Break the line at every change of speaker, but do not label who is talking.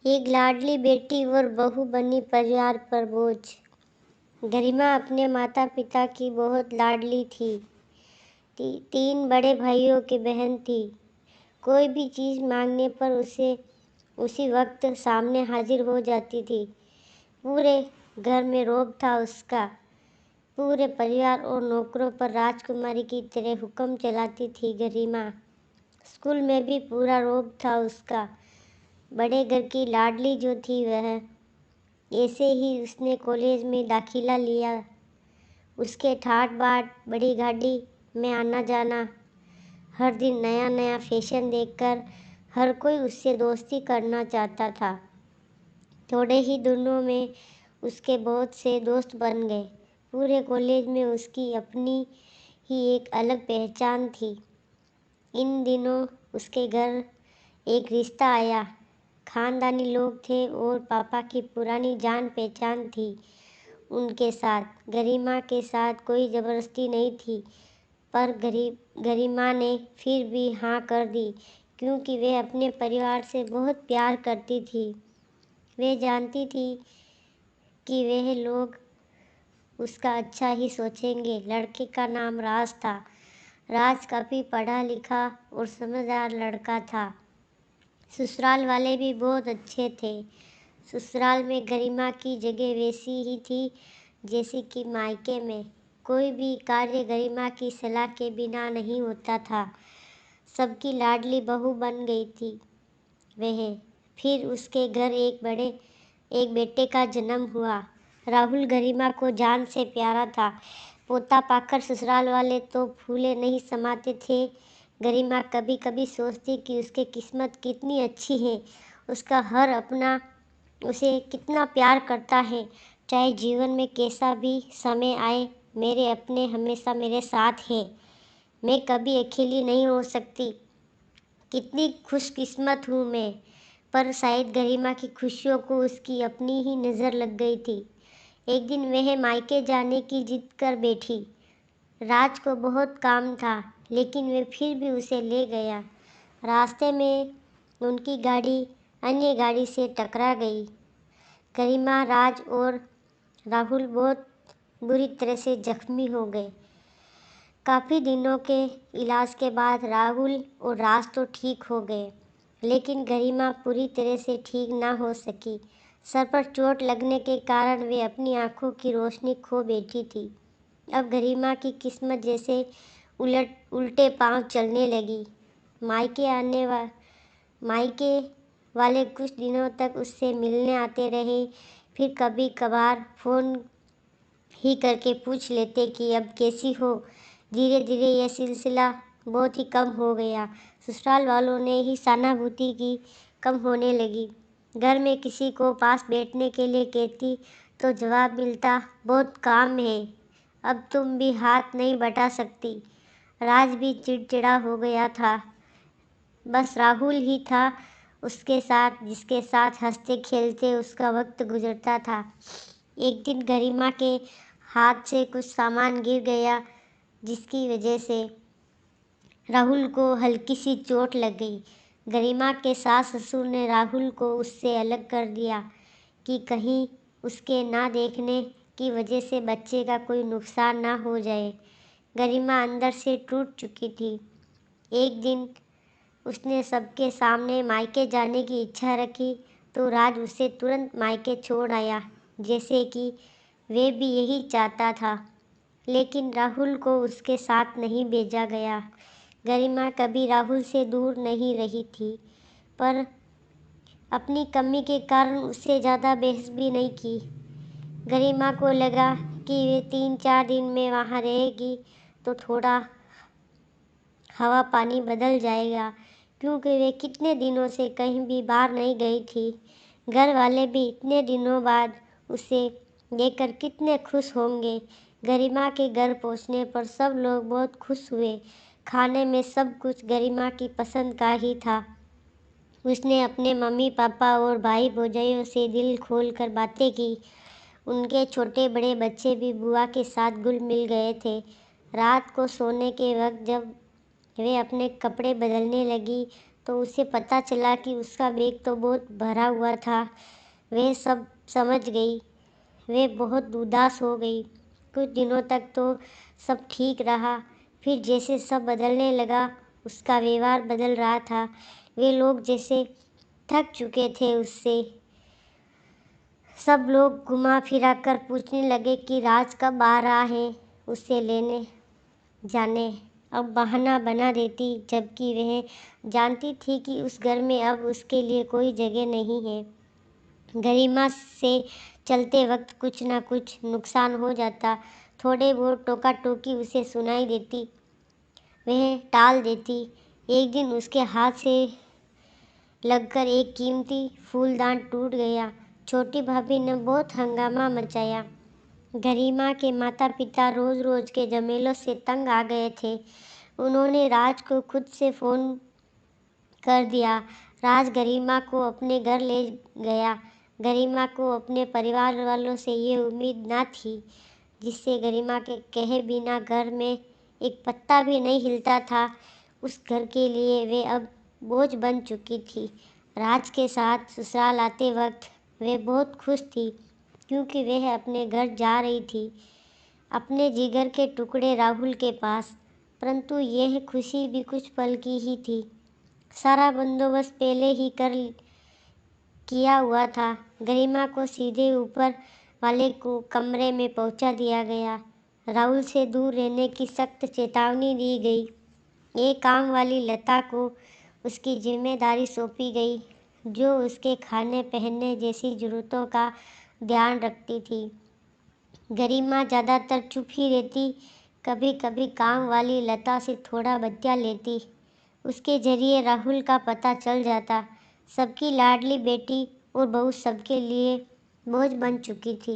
एक लाडली बेटी और बहू बनी परिवार पर बोझ। गरिमा अपने माता पिता की बहुत लाडली थी। तीन बड़े भाइयों की बहन थी। कोई भी चीज़ मांगने पर उसे उसी वक्त सामने हाजिर हो जाती थी। पूरे घर में रोब था उसका। पूरे परिवार और नौकरों पर राजकुमारी की तरह हुक्म चलाती थी गरिमा। स्कूल में भी पूरा रोब था उसका। बड़े घर की लाडली जो थी वह, ऐसे ही उसने कॉलेज में दाखिला लिया। उसके ठाट बाट बड़ी गाड़ी में आना जाना, हर दिन नया नया फैशन देखकर हर कोई उससे दोस्ती करना चाहता था। थोड़े ही दिनों में उसके बहुत से दोस्त बन गए। पूरे कॉलेज में उसकी अपनी ही एक अलग पहचान थी। इन दिनों उसके घर एक रिश्ता आया। खानदानी लोग थे और पापा की पुरानी जान पहचान थी उनके साथ। गरिमा के साथ कोई ज़बरदस्ती नहीं थी, पर गरिमा ने फिर भी हाँ कर दी, क्योंकि वह अपने परिवार से बहुत प्यार करती थी। वे जानती थी कि वह लोग उसका अच्छा ही सोचेंगे। लड़के का नाम राज था। राज काफ़ी पढ़ा लिखा और समझदार लड़का था। ससुराल वाले भी बहुत अच्छे थे। ससुराल में गरिमा की जगह वैसी ही थी जैसी कि मायके में। कोई भी कार्य गरिमा की सलाह के बिना नहीं होता था। सबकी लाडली बहू बन गई थी वह। फिर उसके घर एक बेटे का जन्म हुआ। राहुल गरिमा को जान से प्यारा था। पोता पाकर ससुराल वाले तो फूले नहीं समाते थे। गरिमा कभी कभी सोचती कि उसकी किस्मत कितनी अच्छी है। उसका हर अपना उसे कितना प्यार करता है। चाहे जीवन में कैसा भी समय आए, मेरे अपने हमेशा मेरे साथ हैं। मैं कभी अकेली नहीं हो सकती। कितनी खुशकिस्मत हूँ मैं। पर शायद गरिमा की खुशियों को उसकी अपनी ही नज़र लग गई थी। एक दिन वह मायके जाने की जिद कर बैठी। राज को बहुत काम था, लेकिन वे फिर भी उसे ले गया। रास्ते में उनकी गाड़ी अन्य गाड़ी से टकरा गई। गरिमा, राज और राहुल बहुत बुरी तरह से जख्मी हो गए। काफ़ी दिनों के इलाज के बाद राहुल और राज तो ठीक हो गए, लेकिन गरिमा पूरी तरह से ठीक ना हो सकी। सर पर चोट लगने के कारण वे अपनी आंखों की रोशनी खो बैठी थी। अब गरिमा की किस्मत जैसे उल्टे पांव चलने लगी। मायके वाले कुछ दिनों तक उससे मिलने आते रहे। फिर कभी कभार फ़ोन ही करके पूछ लेते कि अब कैसी हो। धीरे धीरे यह सिलसिला बहुत ही कम हो गया। ससुराल वालों ने ही सहानुभूति की कम होने लगी। घर में किसी को पास बैठने के लिए कहती तो जवाब मिलता, बहुत काम है, अब तुम भी हाथ नहीं बटा सकती। राज भी चिड़चिड़ा हो गया था। बस राहुल ही था उसके साथ, जिसके साथ हंसते खेलते उसका वक्त गुजरता था। एक दिन गरिमा के हाथ से कुछ सामान गिर गया, जिसकी वजह से राहुल को हल्की सी चोट लग गई। गरिमा के सास ससुर ने राहुल को उससे अलग कर दिया कि कहीं उसके ना देखने की वजह से बच्चे का कोई नुकसान ना हो जाए। गरिमा अंदर से टूट चुकी थी। एक दिन उसने सबके सामने मायके जाने की इच्छा रखी तो राज उसे तुरंत मायके छोड़ आया, जैसे कि वे भी यही चाहता था। लेकिन राहुल को उसके साथ नहीं भेजा गया। गरिमा कभी राहुल से दूर नहीं रही थी, पर अपनी कमी के कारण उससे ज़्यादा बहस भी नहीं की। गरिमा को लगा कि वे 3-4 दिन में वहाँ रहेगी तो थोड़ा हवा पानी बदल जाएगा, क्योंकि वे कितने दिनों से कहीं भी बाहर नहीं गई थी। घर वाले भी इतने दिनों बाद उसे देखकर कितने खुश होंगे। गरिमा के घर पहुंचने पर सब लोग बहुत खुश हुए। खाने में सब कुछ गरिमा की पसंद का ही था। उसने अपने मम्मी पापा और भाई भौजाइयों से दिल खोल कर बातें की। उनके छोटे बड़े बच्चे भी बुआ के साथ घुल मिल गए थे। रात को सोने के वक्त जब वे अपने कपड़े बदलने लगी तो उसे पता चला कि उसका बैग तो बहुत भरा हुआ था। वह सब समझ गई। वे बहुत उदास हो गई। कुछ दिनों तक तो सब ठीक रहा, फिर जैसे सब बदलने लगा, उसका व्यवहार बदल रहा था। वे लोग जैसे थक चुके थे उससे। सब लोग घुमा फिरा कर पूछने लगे कि राज कब आ रहा है उसे लेने जाने। अब बहाना बना देती, जबकि वह जानती थी कि उस घर में अब उसके लिए कोई जगह नहीं है। गरिमा से चलते वक्त कुछ ना कुछ नुकसान हो जाता। थोड़े बहुत टोका टोकी उसे सुनाई देती, वह टाल देती। एक दिन उसके हाथ से लगकर एक कीमती फूलदान टूट गया। छोटी भाभी ने बहुत हंगामा मचाया। गरिमा के माता पिता रोज रोज के झमेलों से तंग आ गए थे। उन्होंने राज को खुद से फ़ोन कर दिया। राज गरिमा को अपने घर ले गया। गरिमा को अपने परिवार वालों से ये उम्मीद ना थी, जिससे गरिमा के कहे बिना घर में एक पत्ता भी नहीं हिलता था। उस घर के लिए वे अब बोझ बन चुकी थी। राज के साथ ससुराल आते वक्त वे बहुत खुश थी, क्योंकि वह अपने घर जा रही थी, अपने जिगर के टुकड़े राहुल के पास। परंतु यह खुशी भी कुछ पल की ही थी। सारा बंदोबस्त पहले ही कर किया हुआ था। गरिमा को सीधे ऊपर वाले को कमरे में पहुंचा दिया गया। राहुल से दूर रहने की सख्त चेतावनी दी गई। एक काम वाली लता को उसकी जिम्मेदारी सौंपी गई, जो उसके खाने पहनने जैसी जरूरतों का ध्यान रखती थी। गरिमा ज़्यादातर चुप ही रहती, कभी कभी काम वाली लता से थोड़ा बतिया लेती। उसके जरिए राहुल का पता चल जाता। सबकी लाडली बेटी और बहू सबके लिए बोझ बन चुकी थी।